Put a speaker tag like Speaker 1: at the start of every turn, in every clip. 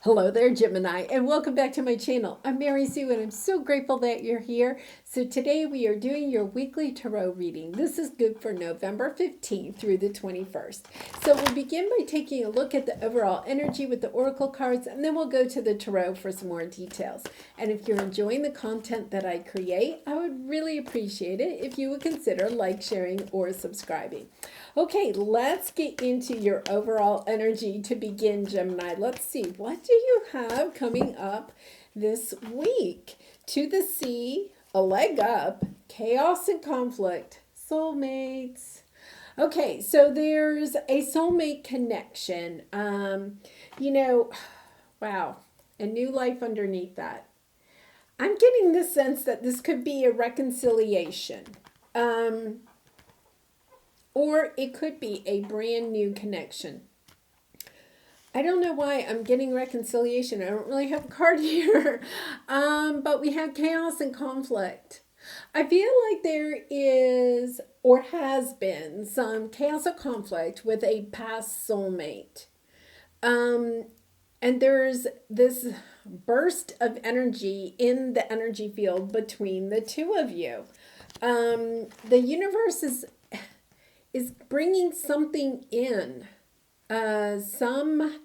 Speaker 1: Hello there, Gemini, and welcome back to my channel. I'm Mary Sue, and I'm so grateful that you're here. So today we are doing your weekly tarot reading. This is good for November 15th through the 21st. So we'll begin by taking a look at the overall energy with the oracle cards, and then we'll go to the tarot for some more details. And if you're enjoying the content that I create, I would really appreciate it if you would consider like, sharing, or subscribing. Okay, let's get into your overall energy to begin, Gemini. Let's see, what do you have coming up this week? To the sea, a leg up, chaos and conflict, soulmates. Okay, so there's a soulmate connection. Wow, a new life underneath that. I'm getting the sense that this could be a reconciliation. Or it could be a brand new connection. I don't know why I'm getting reconciliation. I don't really have a card here. But we have chaos and conflict. I feel like there is or has been some chaos or conflict with a past soulmate. And there's this burst of energy in the energy field between the two of you. The universe is bringing something in, some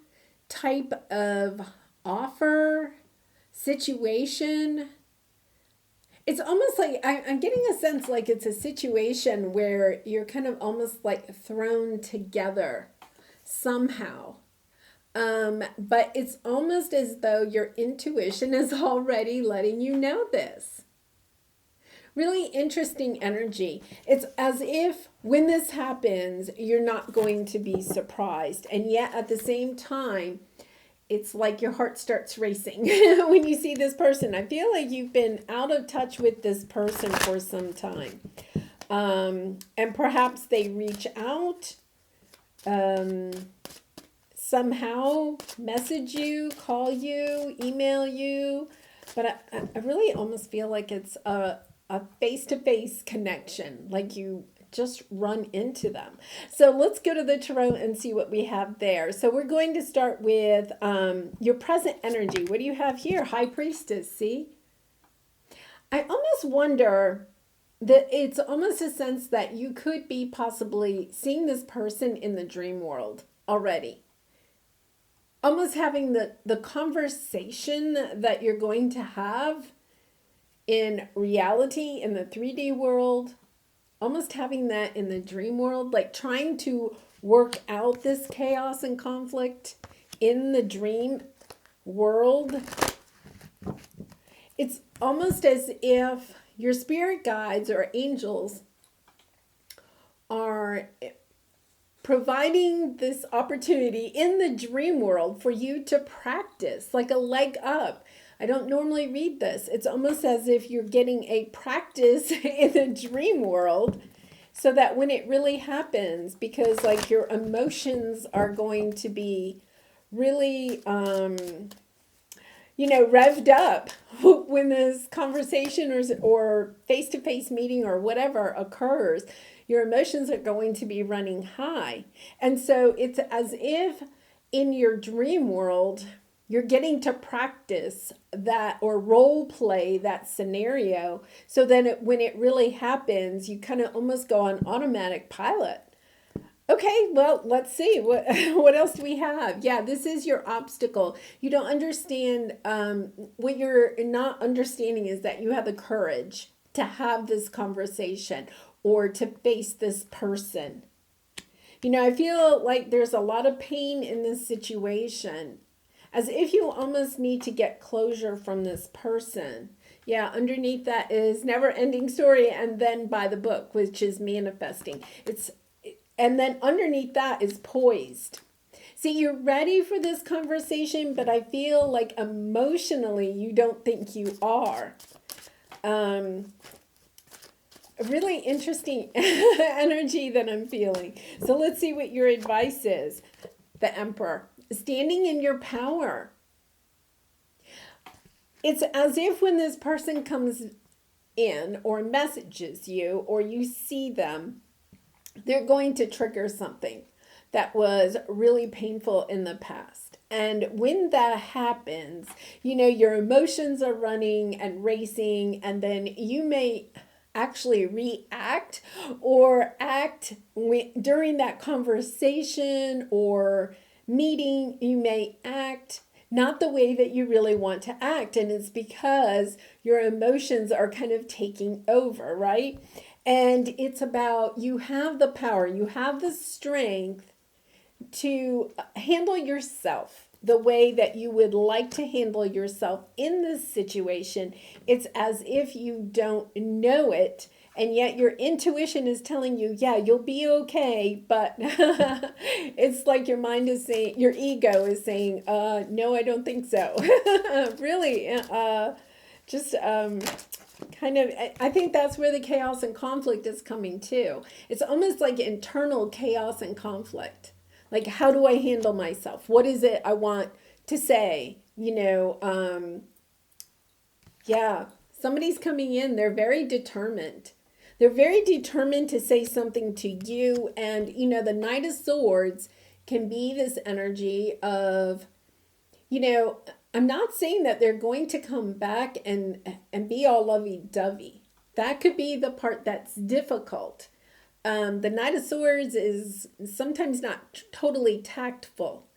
Speaker 1: type of offer, situation. It's almost like, I'm getting a sense like it's a situation where you're kind of almost like thrown together somehow. But it's almost as though your intuition is already letting you know this. Really interesting energy. It's as if when this happens, you're not going to be surprised. And yet at the same time, it's like your heart starts racing when you see this person. I feel like you've been out of touch with this person for some time. And perhaps they reach out, somehow message you, call you, email you. But I really almost feel like it's a face-to-face connection, like you just run into them. So let's go to the tarot and see what we have there. So we're going to start with your present energy. What do you have here? High Priestess, see? I almost wonder that it's almost a sense that you could be possibly seeing this person in the dream world already. Almost having the conversation that you're going to have in reality, in the 3D world, almost having that in the dream world, like trying to work out this chaos and conflict in the dream world. It's almost as if your spirit guides or angels are providing this opportunity in the dream world for you to practice, like a leg up. I don't normally read this. It's almost as if you're getting a practice in the dream world so that when it really happens, because like your emotions are going to be really, revved up when this conversation or face-to-face meeting or whatever occurs, your emotions are going to be running high. And so it's as if in your dream world, you're getting to practice that or role play that scenario so that when it really happens, you kind of almost go on automatic pilot. Okay, well, let's see. What else do we have? Yeah, this is your obstacle. You don't understand. What you're not understanding is that you have the courage to have this conversation or to face this person. I feel like there's a lot of pain in this situation, as if you almost need to get closure from this person. Yeah, underneath that is never-ending story, and then by the book, which is manifesting. And then underneath that is poised. See, you're ready for this conversation, but I feel like emotionally you don't think you are. Really interesting energy that I'm feeling. So let's see what your advice is. The Emperor. Standing in your power. It's as if when this person comes in or messages you or you see them, they're going to trigger something that was really painful in the past. And when that happens, your emotions are running and racing, and then you may actually react or act during that conversation or meeting. You may act not the way that you really want to act, and it's because your emotions are kind of taking over, right? And it's about, you have the power, you have the strength to handle yourself the way that you would like to handle yourself in this situation. It's as if you don't know it, and yet your intuition is telling you, yeah, you'll be okay. But it's like your mind is saying, your ego is saying, no, I don't think so. Really, just kind of, I think that's where the chaos and conflict is coming too. It's almost like internal chaos and conflict. Like, how do I handle myself? What is it I want to say? Yeah, somebody's coming in. They're very determined. They're very determined to say something to you. And, the Knight of Swords can be this energy of, I'm not saying that they're going to come back and be all lovey-dovey. That could be the part that's difficult. The Knight of Swords is sometimes not totally tactful.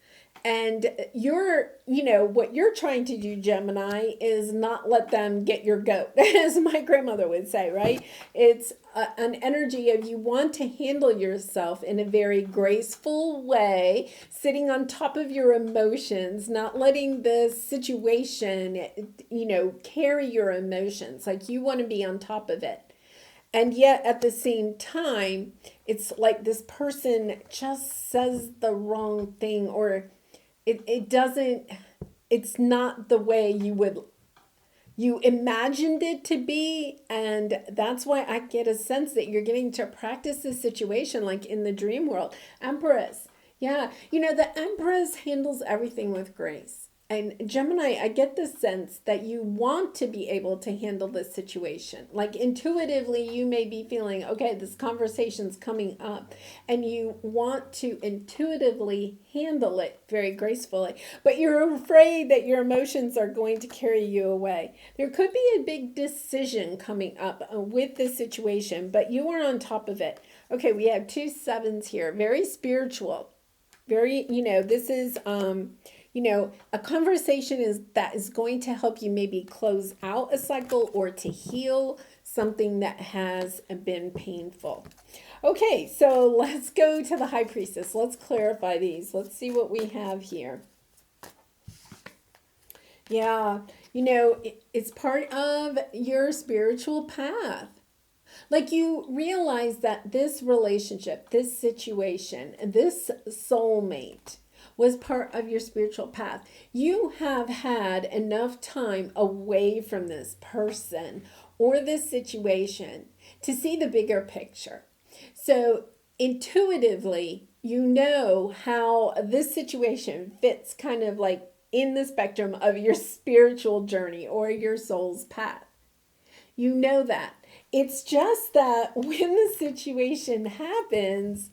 Speaker 1: And what you're trying to do, Gemini, is not let them get your goat, as my grandmother would say, right? It's an energy of, you want to handle yourself in a very graceful way, sitting on top of your emotions, not letting the situation, carry your emotions. Like, you want to be on top of it. And yet at the same time, it's like this person just says the wrong thing, or it's not the way you imagined it to be. And that's why I get a sense that you're getting to practice this situation like in the dream world. Empress. Yeah. The Empress handles everything with grace. And Gemini, I get the sense that you want to be able to handle this situation. Like, intuitively, you may be feeling, okay, this conversation's coming up, and you want to intuitively handle it very gracefully, but you're afraid that your emotions are going to carry you away. There could be a big decision coming up with this situation, but you are on top of it. Okay, we have 2 sevens here, very spiritual, very, this is, a conversation is going to help you maybe close out a cycle or to heal something that has been painful. Okay, so let's go to the High Priestess. Let's clarify these. Let's see what we have here. Yeah, it's part of your spiritual path. Like, you realize that this relationship, this situation, this soulmate was part of your spiritual path. You have had enough time away from this person or this situation to see the bigger picture. So intuitively, you know how this situation fits kind of like in the spectrum of your spiritual journey or your soul's path. You know that. It's just that when the situation happens,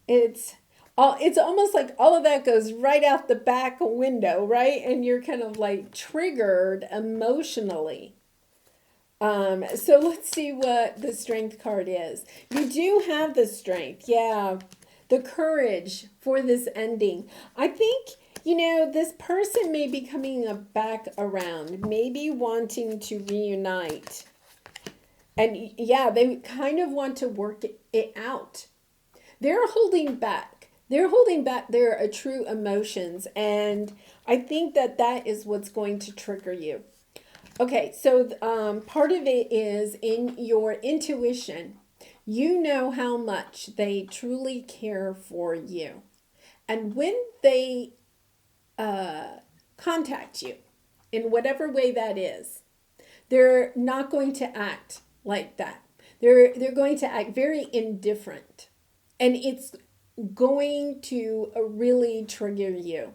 Speaker 1: it's almost like all of that goes right out the back window, right? And you're kind of like triggered emotionally. So let's see what the Strength card is. You do have the strength. Yeah. The courage for this ending. I think, this person may be coming back around, maybe wanting to reunite. And yeah, they kind of want to work it out. They're holding back. They're holding back their true emotions. And I think that is what's going to trigger you. Okay, so part of it is in your intuition. You know how much they truly care for you. And when they contact you, in whatever way that is, they're not going to act like that. They're going to act very indifferent. And it's going to really trigger you,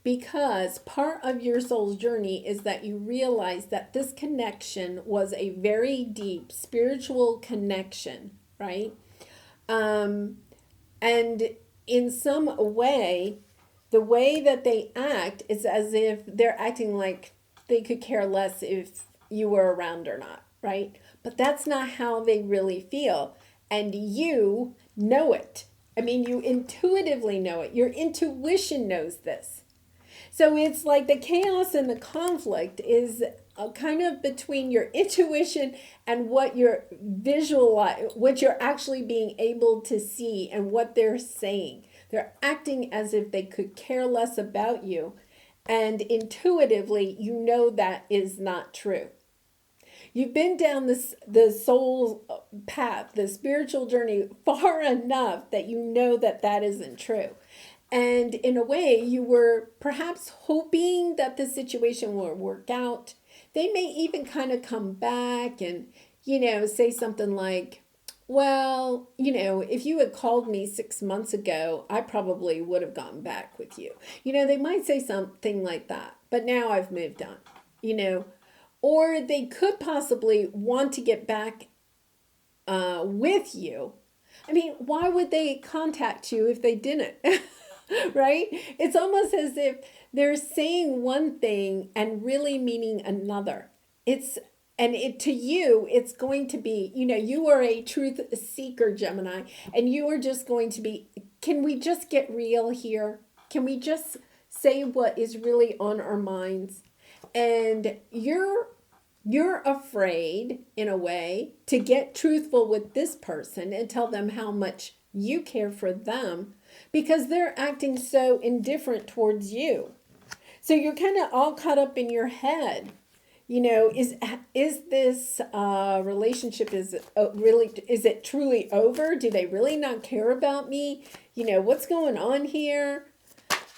Speaker 1: because part of your soul's journey is that you realize that this connection was a very deep spiritual connection, right? And in some way, the way that they act is as if they're acting like they could care less if you were around or not, right? But that's not how they really feel. And you know it. I mean, you intuitively know it. Your intuition knows this. So it's like the chaos and the conflict is kind of between your intuition and what you're what you're actually being able to see and what they're saying. They're acting as if they could care less about you. And intuitively, you know that is not true. You've been down the soul path, the spiritual journey far enough that you know that that isn't true. And in a way, you were perhaps hoping that the situation will work out. They may even kind of come back and, say something like, well, if you had called me 6 months ago, I probably would have gotten back with you. They might say something like that, but now I've moved on, or they could possibly want to get back with you. I mean, why would they contact you if they didn't? Right? It's almost as if they're saying one thing and really meaning another. To you, it's going to be, you are a truth seeker, Gemini, and you are just going to be, can we just get real here? Can we just say what is really on our minds? And you're afraid, in a way, to get truthful with this person and tell them how much you care for them because they're acting so indifferent towards you. So you're kind of all caught up in your head. Is this relationship is it truly over? Do they really not care about me? What's going on here?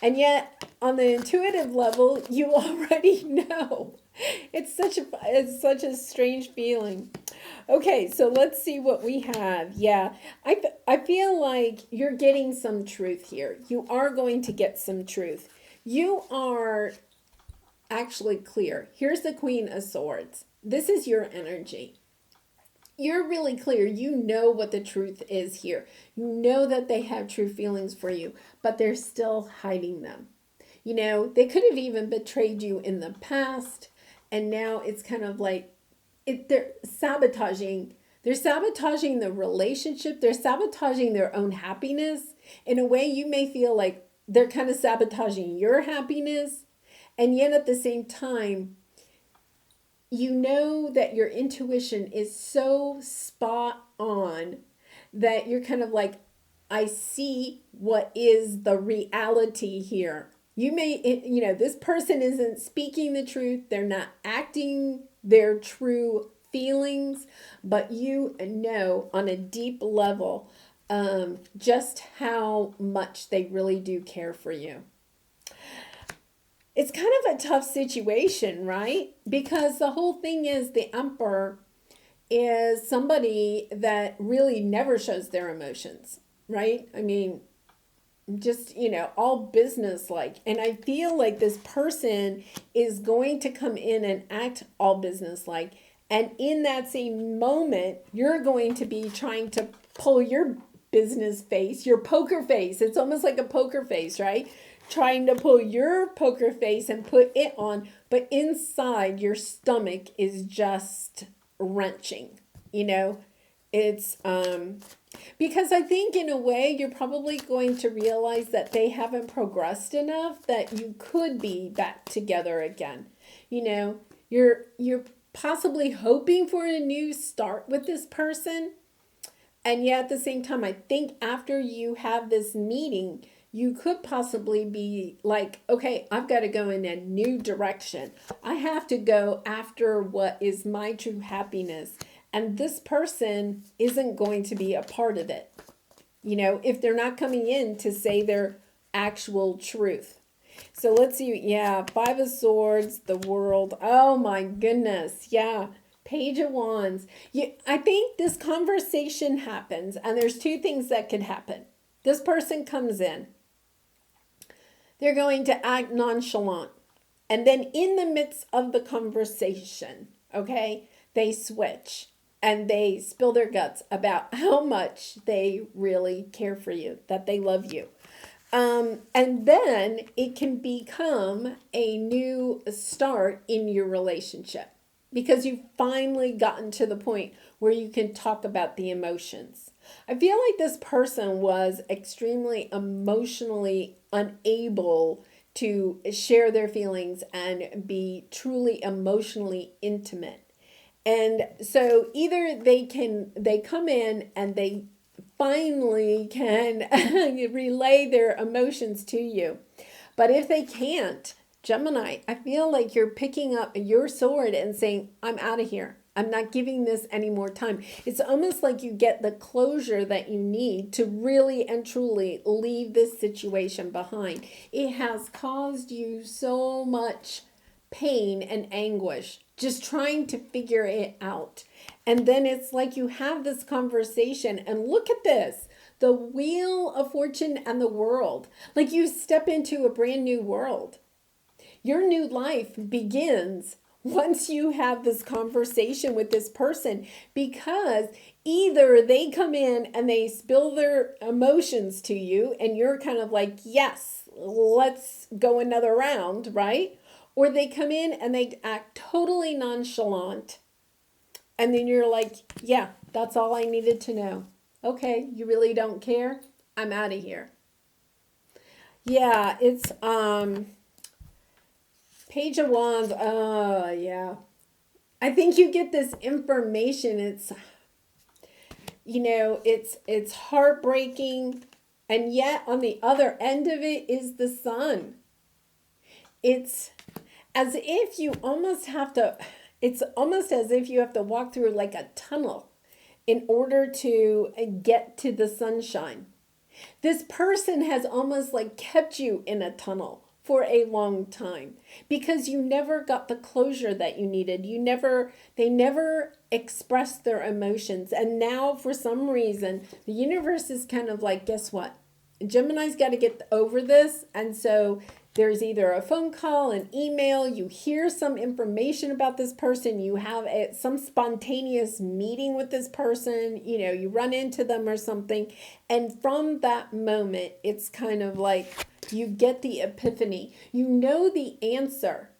Speaker 1: And yet, on the intuitive level, you already know. It's such a strange feeling. Okay, so let's see what we have. Yeah, I feel like you're getting some truth here. You are going to get some truth. You are actually clear. Here's the Queen of Swords. This is your energy. You're really clear. You know what the truth is here. You know that they have true feelings for you, but they're still hiding them. They could have even betrayed you in the past, and now it's kind of like they're sabotaging. They're sabotaging the relationship. They're sabotaging their own happiness. In a way, you may feel like they're kind of sabotaging your happiness, and yet at the same time, you know that your intuition is so spot on that you're kind of like, I see what is the reality here. You may, this person isn't speaking the truth. They're not acting their true feelings, but you know on a deep level just how much they really do care for you. It's kind of a tough situation, right? Because the whole thing is the Emperor is somebody that really never shows their emotions, right? I mean, just, all business-like. And I feel like this person is going to come in and act all business-like. And in that same moment, you're going to be trying to pull your business face, your poker face. It's almost like a poker face, right? Trying to pull your poker face and put it on, but inside your stomach is just wrenching. It's because I think in a way you're probably going to realize that they haven't progressed enough that you could be back together again. You're possibly hoping for a new start with this person, and yet at the same time, I think after you have this meeting, you could possibly be like, okay, I've got to go in a new direction. I have to go after what is my true happiness. And this person isn't going to be a part of it. If they're not coming in to say their actual truth. So let's see. Yeah, Five of Swords, the World. Oh my goodness. Yeah. Page of Wands. I think this conversation happens, and there's two things that could happen. This person comes in. They're going to act nonchalant. And then in the midst of the conversation, okay, they switch and they spill their guts about how much they really care for you, that they love you. And then it can become a new start in your relationship because you've finally gotten to the point where you can talk about the emotions. I feel like this person was extremely emotionally unable to share their feelings and be truly emotionally intimate. And so either they come in and they finally can relay their emotions to you. But if they can't, Gemini, I feel like you're picking up your sword and saying, I'm out of here. I'm not giving this any more time. It's almost like you get the closure that you need to really and truly leave this situation behind. It has caused you so much pain and anguish just trying to figure it out. And then it's like you have this conversation and look at this, the wheel of fortune and the world. Like you step into a brand new world. Your new life begins once you have this conversation with this person, because either they come in and they spill their emotions to you and you're kind of like, yes, let's go another round, right? Or they come in and they act totally nonchalant. And then you're like, yeah, that's all I needed to know. Okay, you really don't care? I'm out of here. Yeah, it's Page of Wands. Oh, yeah. I think you get this information. It's, it's heartbreaking. And yet on the other end of it is the sun. It's as if you almost have to, it's almost as if you have to walk through like a tunnel in order to get to the sunshine. This person has almost like kept you in a tunnel for a long time because you never got the closure that you needed. They never expressed their emotions. And now for some reason, the universe is kind of like, guess what? Gemini's got to get over this. And so there's either a phone call, an email, you hear some information about this person, you have some spontaneous meeting with this person, you run into them or something. And from that moment, it's kind of like you get the epiphany. You know the answer.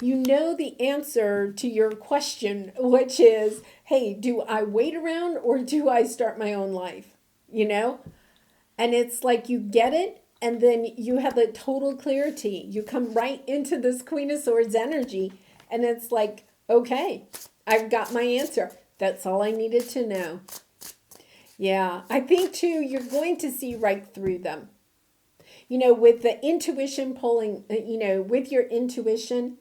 Speaker 1: You know the answer to your question, which is, hey, do I wait around or do I start my own life? And it's like you get it. And then you have the total clarity. You come right into this Queen of Swords energy. And it's like, okay, I've got my answer. That's all I needed to know. Yeah, I think too, you're going to see right through them. With the intuition pulling, with your intuition,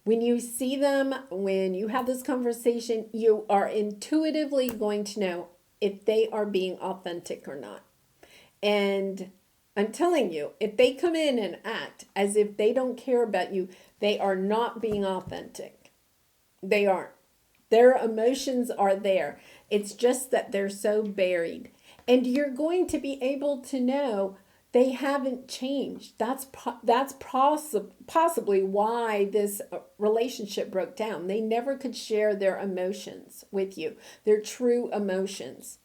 Speaker 1: when you see them, when you have this conversation, you are intuitively going to know if they are being authentic or not. And I'm telling you, if they come in and act as if they don't care about you, they are not being authentic. They aren't. Their emotions are there. It's just that they're so buried. And you're going to be able to know they haven't changed. That's possibly why this relationship broke down. They never could share their emotions with you, their true emotions.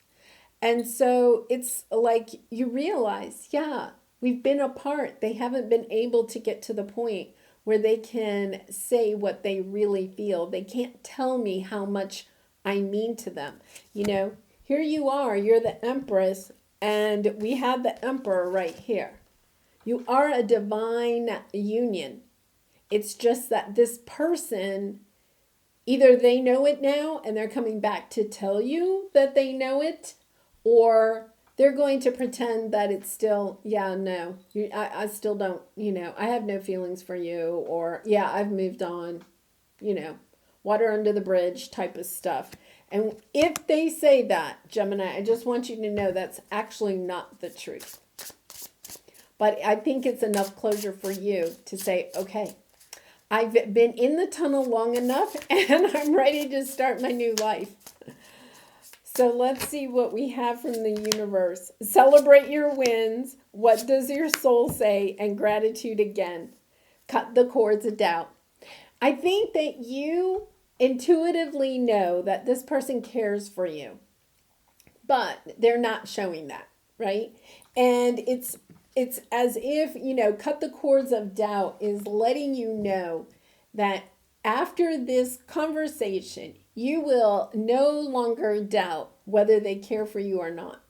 Speaker 1: And so it's like you realize, yeah, we've been apart. They haven't been able to get to the point where they can say what they really feel. They can't tell me how much I mean to them. Here you are, you're the Empress, and we have the Emperor right here. You are a divine union. It's just that this person, either they know it now and they're coming back to tell you that they know it, or they're going to pretend that it's still, no, I still don't, I have no feelings for you, or yeah, I've moved on, water under the bridge type of stuff. And if they say that, Gemini, I just want you to know that's actually not the truth. But I think it's enough closure for you to say, okay, I've been in the tunnel long enough and I'm ready to start my new life. So let's see what we have from the universe. Celebrate your wins. What does your soul say? And gratitude again. Cut the cords of doubt. I think that you intuitively know that this person cares for you, but they're not showing that, right? And it's it's as if, cut the cords of doubt is letting you know that after this conversation, you will no longer doubt whether they care for you or not.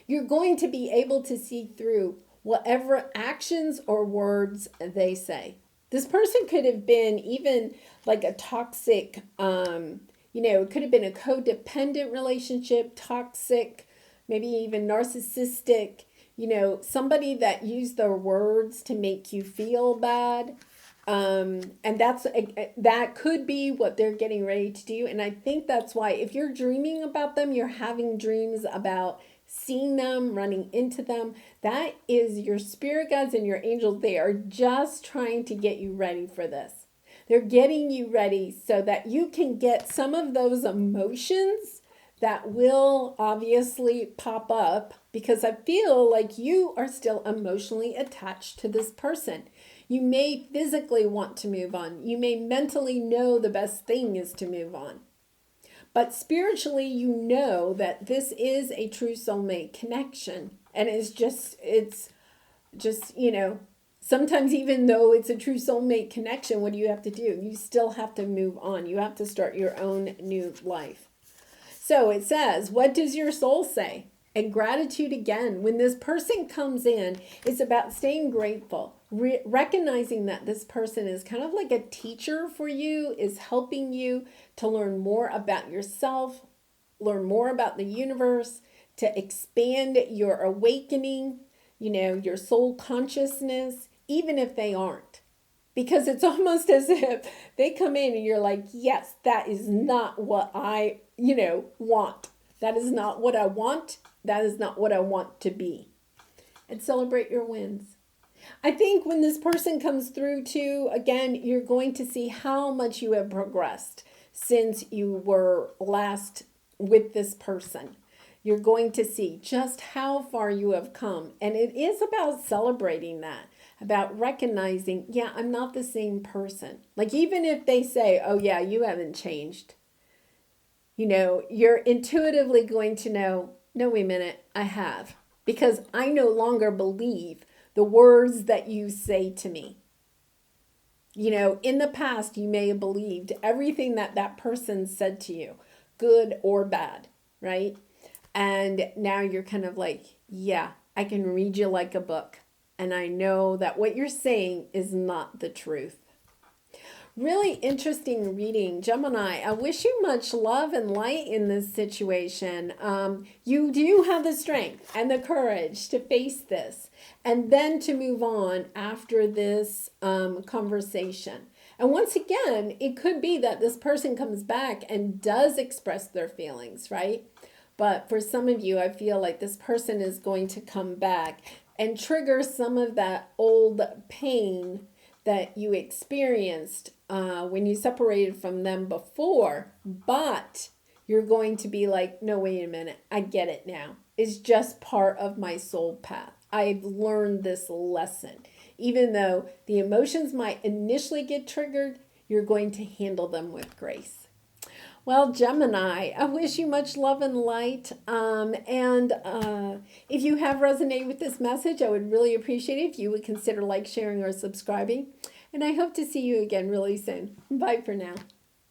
Speaker 1: You're going to be able to see through whatever actions or words they say. This person could have been even like a toxic, it could have been a codependent relationship, toxic, maybe even narcissistic, somebody that used their words to make you feel bad. And that could be what they're getting ready to do. And I think that's why if you're dreaming about them, you're having dreams about seeing them, running into them. That is your spirit guides and your angels. They are just trying to get you ready for this. They're getting you ready so that you can get some of those emotions that will obviously pop up, because I feel like you are still emotionally attached to this person. You may physically want to move on. You may mentally know the best thing is to move on. But spiritually, you know that this is a true soulmate connection. And it's just, sometimes even though it's a true soulmate connection, what do you have to do? You still have to move on. You have to start your own new life. So it says, what does your soul say? And gratitude again. When this person comes in, it's about staying grateful, recognizing that this person is kind of like a teacher for you, is helping you to learn more about yourself, learn more about the universe, to expand your awakening, your soul consciousness, even if they aren't. Because it's almost as if they come in and you're like, yes, that is not what I, want. That is not what I want. That is not what I want to be. And celebrate your wins. I think when this person comes through too, again, you're going to see how much you have progressed since you were last with this person. You're going to see just how far you have come. And it is about celebrating that, about recognizing, yeah, I'm not the same person. Like even if they say, oh yeah, you haven't changed, you're intuitively going to know, no, wait a minute, I have. Because I no longer believe the words that you say to me. In the past, you may have believed everything that that person said to you, good or bad, right? And now you're kind of like, yeah, I can read you like a book. And I know that what you're saying is not the truth. Really interesting reading, Gemini. I wish you much love and light in this situation. You do have the strength and the courage to face this and then to move on after this conversation. And once again, it could be that this person comes back and does express their feelings, right? But for some of you, I feel like this person is going to come back and trigger some of that old pain that you experienced when you separated from them before. But you're going to be like, no, wait a minute. I get it now. It's just part of my soul path. I've learned this lesson. Even though the emotions might initially get triggered, you're going to handle them with grace. Well, Gemini, I wish you much love and light. If you have resonated with this message, I would really appreciate it if you would consider sharing, or subscribing. And I hope to see you again really soon. Bye for now.